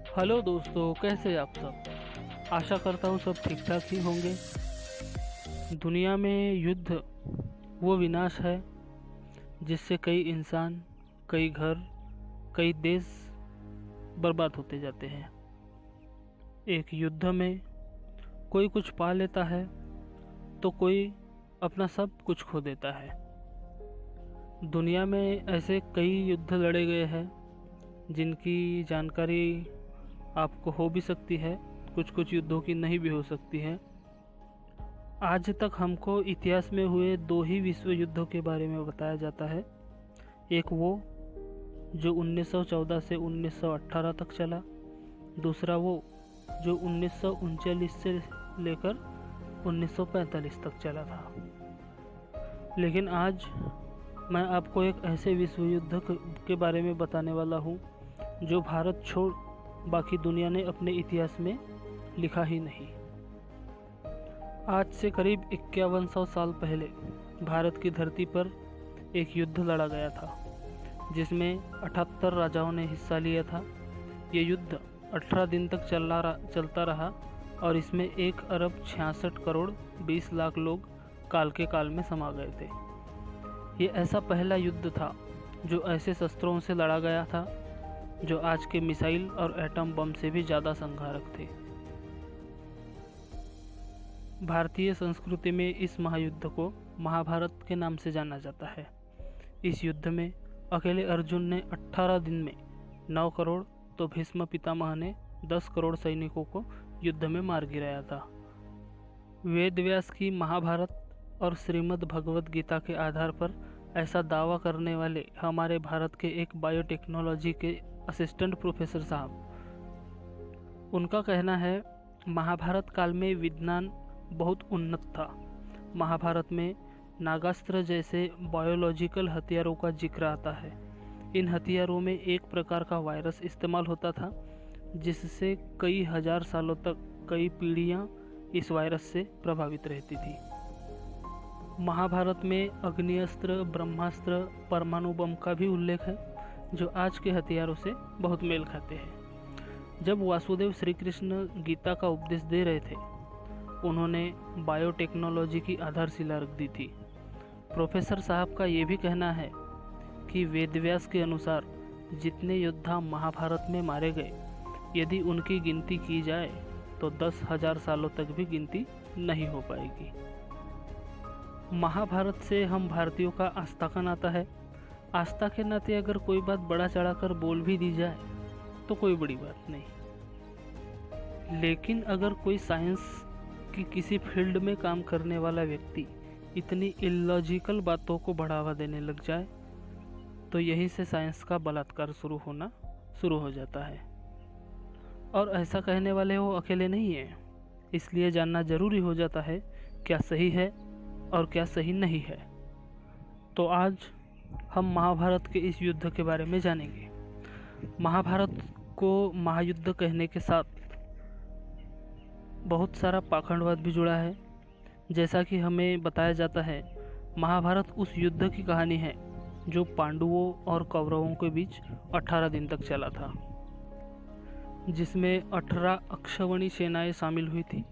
Hello दोस्तों, कैसे आप सब। आशा करता हूँ सब ठीक ठाक ही होंगे। दुनिया में युद्ध वो विनाश है जिससे कई इंसान, कई घर, कई देश बर्बाद होते जाते हैं। एक युद्ध में कोई कुछ पा लेता है तो कोई अपना सब कुछ खो देता है। दुनिया में ऐसे कई युद्ध लड़े गए हैं जिनकी जानकारी आपको हो भी सकती है, कुछ कुछ युद्धों की नहीं भी हो सकती है। आज तक हमको इतिहास में हुए दो ही विश्व युद्धों के बारे में बताया जाता है। एक वो जो 1914 से 1918 तक चला, दूसरा वो जो 1939 से लेकर 1945 तक चला था। लेकिन आज मैं आपको एक ऐसे विश्व युद्ध के बारे में बताने वाला हूँ जो भारत छोड़ बाकी दुनिया ने अपने इतिहास में लिखा ही नहीं। आज से करीब 5100 साल पहले भारत की धरती पर एक युद्ध लड़ा गया था जिसमें 78 राजाओं ने हिस्सा लिया था। ये युद्ध 18 दिन तक चलता रहा और इसमें 1 अरब 66 करोड़ 20 लाख लोग काल के काल में समा गए थे। ये ऐसा पहला युद्ध था जो ऐसे शस्त्रों से लड़ा गया था जो आज के मिसाइल और एटम बम से भी ज़्यादा संघारक थे। भारतीय संस्कृति में इस महायुद्ध को महाभारत के नाम से जाना जाता है। इस युद्ध में अकेले अर्जुन ने 18 दिन में 9 करोड़ तो भीष्म पितामह ने 10 करोड़ सैनिकों को युद्ध में मार गिराया था। वेद व्यास की महाभारत और श्रीमद् भगवद गीता के आधार पर ऐसा दावा करने वाले हमारे भारत के एक बायोटेक्नोलॉजी के असिस्टेंट प्रोफेसर साहब, उनका कहना है महाभारत काल में विज्ञान बहुत उन्नत था। महाभारत में नागास्त्र जैसे बायोलॉजिकल हथियारों का जिक्र आता है। इन हथियारों में एक प्रकार का वायरस इस्तेमाल होता था जिससे कई हजार सालों तक कई पीढ़ियां इस वायरस से प्रभावित रहती थी। महाभारत में अग्निअस्त्र, ब्रह्मास्त्र, परमाणु बम का भी उल्लेख है जो आज के हथियारों से बहुत मेल खाते हैं। जब वासुदेव श्री कृष्ण गीता का उपदेश दे रहे थे, उन्होंने बायोटेक्नोलॉजी की आधारशिला रख दी थी। प्रोफेसर साहब का ये भी कहना है कि वेदव्यास के अनुसार जितने योद्धा महाभारत में मारे गए, यदि उनकी गिनती की जाए तो 10,000 सालों तक भी गिनती नहीं हो पाएगी। महाभारत से हम भारतीयों का आस्था का नाता है। आस्था के नाते अगर कोई बात बड़ा चढ़ाकर बोल भी दी जाए तो कोई बड़ी बात नहीं। लेकिन अगर कोई साइंस की किसी फील्ड में काम करने वाला व्यक्ति इतनी इलॉजिकल बातों को बढ़ावा देने लग जाए तो यहीं से साइंस का बलात्कार शुरू हो जाता है। और ऐसा कहने वाले वो अकेले नहीं हैं, इसलिए जानना जरूरी हो जाता है क्या सही है और क्या सही नहीं है। तो आज हम महाभारत के इस युद्ध के बारे में जानेंगे। महाभारत को महायुद्ध कहने के साथ बहुत सारा पाखंडवाद भी जुड़ा है। जैसा कि हमें बताया जाता है, महाभारत उस युद्ध की कहानी है जो पांडवों और कौरवों के बीच 18 दिन तक चला था, जिसमें 18 अक्षौहिणी सेनाएं शामिल हुई थी।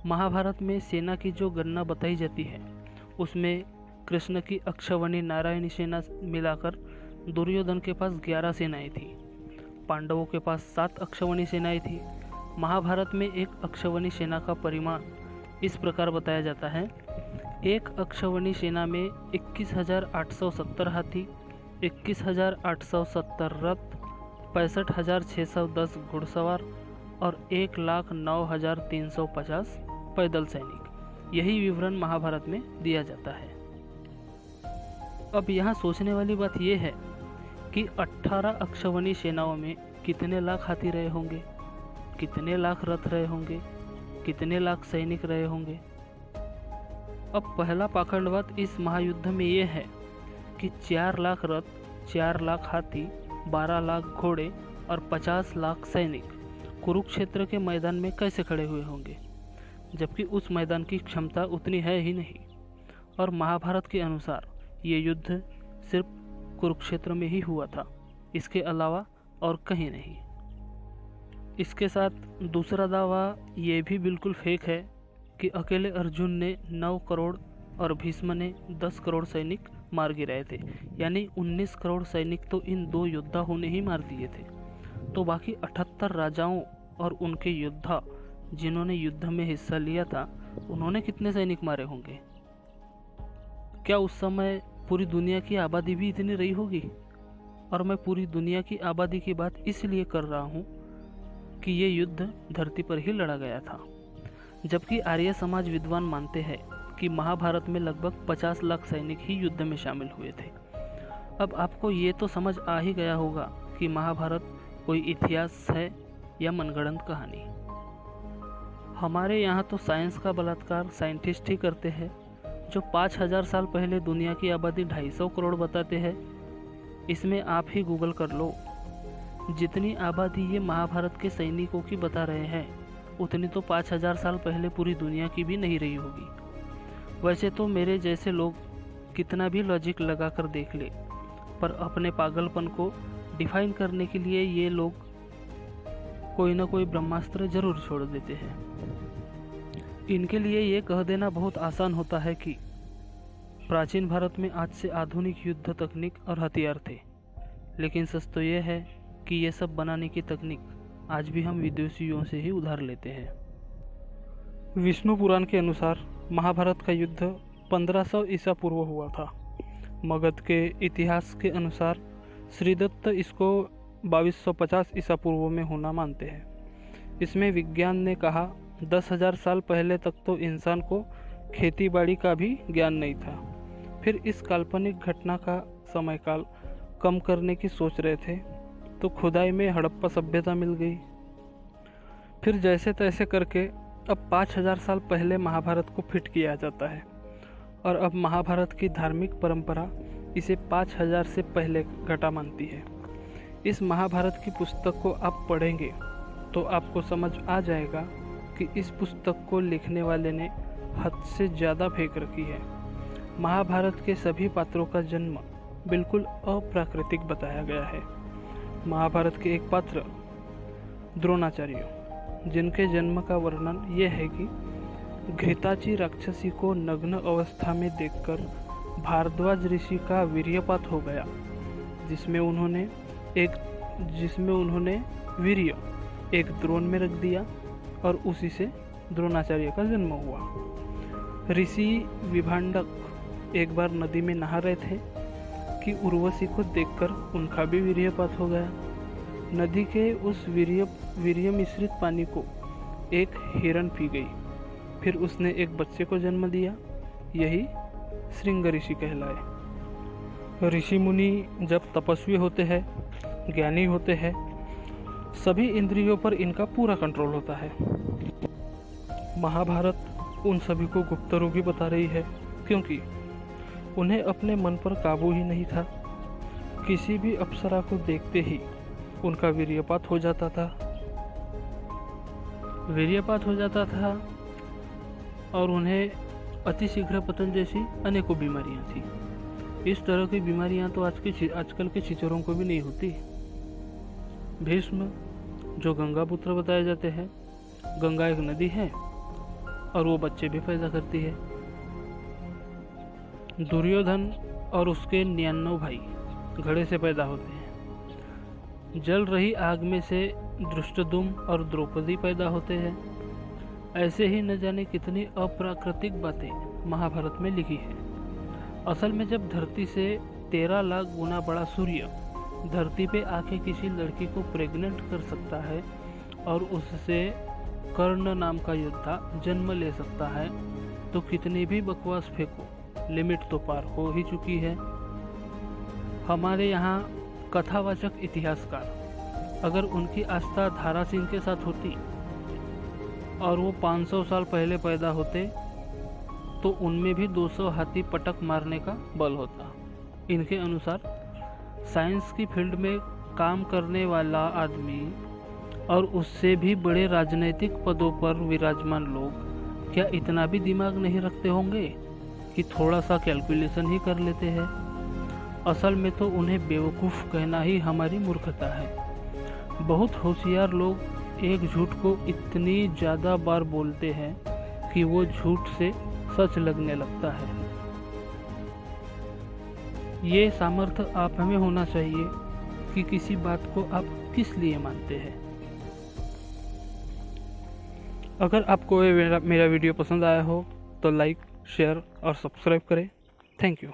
महाभारत में सेना की जो गणना बताई जाती है उसमें कृष्ण की अक्षौहिणी नारायणी सेना मिलाकर दुर्योधन के पास 11 सेनाएं थी, पांडवों के पास 7 अक्षौहिणी सेनाएं थी। महाभारत में एक अक्षौहिणी सेना का परिमाण इस प्रकार बताया जाता है। एक अक्षौहिणी सेना में 21,870 हाथी, 21,870 रथ, 65,610 घुड़सवार और 1,09,350 पैदल सैनिक, यही विवरण महाभारत में दिया जाता है। अब यहाँ सोचने वाली बात यह है कि 18 अक्षौहिणी सेनाओं में कितने लाख हाथी रहे होंगे, कितने लाख रथ रहे होंगे, कितने लाख सैनिक रहे होंगे। अब पहला पाखंडवाद इस महायुद्ध में ये है कि 4 लाख रथ, 4 लाख हाथी, 12 लाख घोड़े और 50 लाख सैनिक कुरुक्षेत्र के मैदान में कैसे खड़े हुए होंगे, जबकि उस मैदान की क्षमता उतनी है ही नहीं। और महाभारत के अनुसार ये युद्ध सिर्फ कुरुक्षेत्र में ही हुआ था, इसके अलावा और कहीं नहीं। इसके साथ दूसरा दावा ये भी बिल्कुल फेक है कि अकेले अर्जुन ने 9 करोड़ और भीष्म ने 10 करोड़ सैनिक मार गिराए थे, यानी 19 करोड़ सैनिक तो इन 2 योद्धाओं ने ही मार दिए थे। तो बाकी 78 राजाओं और उनके योद्धा जिन्होंने युद्ध में हिस्सा लिया था, उन्होंने कितने सैनिक मारे होंगे? क्या उस समय पूरी दुनिया की आबादी भी इतनी रही होगी? और मैं पूरी दुनिया की आबादी की बात इसलिए कर रहा हूँ कि ये युद्ध धरती पर ही लड़ा गया था, जबकि आर्य समाज विद्वान मानते हैं कि महाभारत में लगभग 50 लाख सैनिक ही युद्ध में शामिल हुए थे। अब आपको ये तो समझ आ ही गया होगा कि महाभारत कोई इतिहास है या मनगढ़ंत कहानी। हमारे यहाँ तो साइंस का बलात्कार साइंटिस्ट ही करते हैं, जो 5000 साल पहले दुनिया की आबादी 250 करोड़ बताते हैं। इसमें आप ही गूगल कर लो, जितनी आबादी ये महाभारत के सैनिकों की बता रहे हैं, उतनी तो 5000 साल पहले पूरी दुनिया की भी नहीं रही होगी। वैसे तो मेरे जैसे लोग कितना भी लॉजिक लगा कर देख ले, पर अपने पागलपन को डिफाइन करने के लिए ये लोग कोई ना कोई ब्रह्मास्त्र जरूर छोड़ देते हैं। इनके लिए ये कह देना बहुत आसान होता है कि प्राचीन भारत में आज से आधुनिक युद्ध तकनीक और हथियार थे, लेकिन सच तो ये है कि ये सब बनाने की तकनीक आज भी हम विदेशियों से ही उधार लेते हैं। विष्णु पुराण के अनुसार महाभारत का युद्ध 1500 ईसा पूर्व हुआ था। मगध के इतिहास के अनुसार श्रीदत्त इसको 2250 ईसा पूर्व में होना मानते हैं। इसमें विज्ञान ने कहा 10,000 साल पहले तक तो इंसान को खेतीबाड़ी का भी ज्ञान नहीं था। फिर इस काल्पनिक घटना का समयकाल कम करने की सोच रहे थे तो खुदाई में हड़प्पा सभ्यता मिल गई। फिर जैसे तैसे करके अब 5000 साल पहले महाभारत को फिट किया जाता है, और अब महाभारत की धार्मिक परंपरा इसे 5000 से पहले घटा मानती है। इस महाभारत की पुस्तक को आप पढ़ेंगे तो आपको समझ आ जाएगा कि इस पुस्तक को लिखने वाले ने हद से ज़्यादा फेंक रखी है। महाभारत के सभी पात्रों का जन्म बिल्कुल अप्राकृतिक बताया गया है। महाभारत के एक पात्र द्रोणाचार्य, जिनके जन्म का वर्णन यह है कि घृताची राक्षसी को नग्न अवस्था में देखकर भारद्वाज ऋषि का वीर्यपात हो गया, जिसमें उन्होंने वीर्य एक द्रोण में रख दिया और उसी से द्रोणाचार्य का जन्म हुआ। ऋषि विभांडक एक बार नदी में नहा रहे थे कि उर्वशी को देखकर उनका भी वीर्यपात हो गया। नदी के उस वीर्य मिश्रित पानी को एक हिरण पी गई, फिर उसने एक बच्चे को जन्म दिया। यही श्रृंग ऋषि कहलाए। ऋषि मुनि जब तपस्वी होते हैं, ज्ञानी होते हैं, सभी इंद्रियों पर इनका पूरा कंट्रोल होता है। महाभारत उन सभी को गुप्त रोगी बता रही है, क्योंकि उन्हें अपने मन पर काबू ही नहीं था। किसी भी अप्सरा को देखते ही उनका वीर्यपात हो जाता था और उन्हें अतिशीघ्र पतन जैसी अनेकों बीमारियां थी। इस तरह की बीमारियां तो आजकल के छिचोरों को भी नहीं होती। भीष्म, जो गंगा पुत्र बताए जाते हैं, गंगा एक नदी है और वो बच्चे भी पैदा करती है। दुर्योधन और उसके 99 भाई घड़े से पैदा होते हैं। जल रही आग में से धृष्टद्युम्न और द्रौपदी पैदा होते हैं। ऐसे ही न जाने कितनी अप्राकृतिक बातें महाभारत में लिखी है। असल में जब धरती से 13 लाख गुना बड़ा सूर्य धरती पे आके किसी लड़की को प्रेग्नेंट कर सकता है और उससे कर्ण नाम का योद्धा जन्म ले सकता है, तो कितनी भी बकवास फेंको, लिमिट तो पार हो ही चुकी है। हमारे यहाँ कथावाचक इतिहासकार अगर उनकी आस्था धारा सिंह के साथ होती और वो 500 साल पहले पैदा होते, तो उनमें भी 200 हाथी पटक मारने का बल होता। इनके अनुसार साइंस की फील्ड में काम करने वाला आदमी और उससे भी बड़े राजनीतिक पदों पर विराजमान लोग क्या इतना भी दिमाग नहीं रखते होंगे कि थोड़ा सा कैलकुलेशन ही कर लेते हैं? असल में तो उन्हें बेवकूफ़ कहना ही हमारी मूर्खता है। बहुत होशियार लोग एक झूठ को इतनी ज़्यादा बार बोलते हैं कि वो झूठ से सच लगने लगता है। ये सामर्थ्य आप में होना चाहिए कि किसी बात को आप किस लिए मानते हैं। अगर आपको ये मेरा वीडियो पसंद आया हो तो लाइक, शेयर और सब्सक्राइब करें। Thank you.